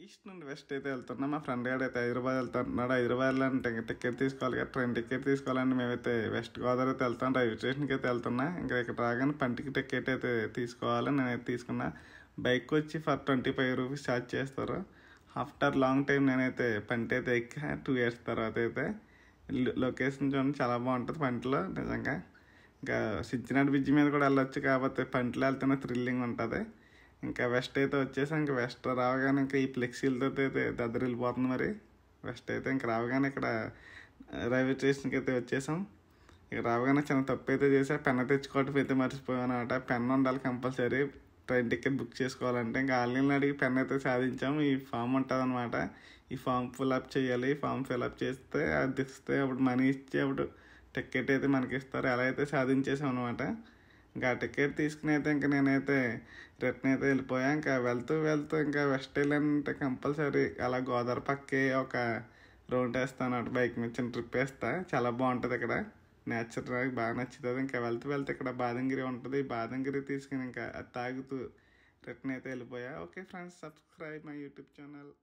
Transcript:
East నుండి west అయితే వెళ్తున్నా. మా ఫ్రెండ్ గారు అయితే హైదరాబాద్ వెళ్తున్నాడు. హైదరాబాద్లో అంటే టికెట్ తీసుకోవాలి కదా, ట్రైన్ టికెట్ తీసుకోవాలంటే మేమైతే వెస్ట్ గోదావరి అయితే వెళ్తాం. రైల్వే స్టేషన్కి అయితే వెళ్తున్నా. ఇంకా ఇక్కడ రాగానే పంటికి టికెట్ అయితే తీసుకోవాలి. నేనైతే తీసుకున్నా. బైక్ వచ్చి ఫర్ 25 రూపీస్ ఛార్జ్ చేస్తారు. ఆఫ్టర్ లాంగ్ టైం నేనైతే పంటి అయితే ఎక్కా 2 years తర్వాత అయితే. లొకేషన్ చూడండి, చాలా బాగుంటుంది పంటిలో నిజంగా. ఇంకా సిచ్చినాడు బ్రిడ్జి మీద కూడా వెళ్ళొచ్చు, కాకపోతే పంటిలో వెళ్తేనే థ్రిల్లింగ్ ఉంటుంది. ఇంకా వెస్ట్ అయితే వచ్చేసాం. ఇంకా వెస్ట్ రావగానే ఇంకా ఈ ఫ్లెక్సీలతో అయితే దద్దరిల్లిపోతుంది. మరి వెస్ట్ అయితే ఇంకా రావగానే ఇక్కడ రైల్వే స్టేషన్కి అయితే వచ్చేసాం. ఇక రావగానే చిన్న తప్పు అయితే చేసా, పెన్ తెచ్చుకోవటం అయితే మర్చిపోయాను అనమాట. పెన్ ఉండాలి కంపల్సరీ ట్రైన్ టికెట్ బుక్ చేసుకోవాలంటే. ఇంకా ఆన్లైన్లో అడిగి పెన్ అయితే సాధించాము. ఈ ఫామ్ ఉంటుంది అనమాట, ఈ ఫామ్ ఫిల్అప్ చేయాలి. ఈ ఫామ్ ఫిల్అప్ చేస్తే అది ఇస్తే అప్పుడు మనీ ఇచ్చి అప్పుడు టికెట్ అయితే మనకి ఇస్తారు. అలా అయితే సాధించేసాం అనమాట. ఇంకా టికెట్ తీసుకుని అయితే ఇంకా నేనైతే రిటర్న్ అయితే వెళ్ళిపోయా. ఇంకా వెళ్తూ ఇంకా వెస్ట్ వెళ్ళానంటే కంపల్సరీ అలా గోదావరి పక్కే ఒక రౌండ్ వేస్తాను అటు బైక్ మీద, చిన్న ట్రిప్ వేస్తా. చాలా బాగుంటుంది ఇక్కడ, నేచర్ నాకు బాగా నచ్చుతుంది. ఇంకా వెళ్తూ ఇక్కడ బాదంగిరి ఉంటుంది. బాదంగిరి తీసుకుని ఇంకా అది తాగుతూ రిటర్న్ అయితే వెళ్ళిపోయా. Okay friends, subscribe my YouTube channel.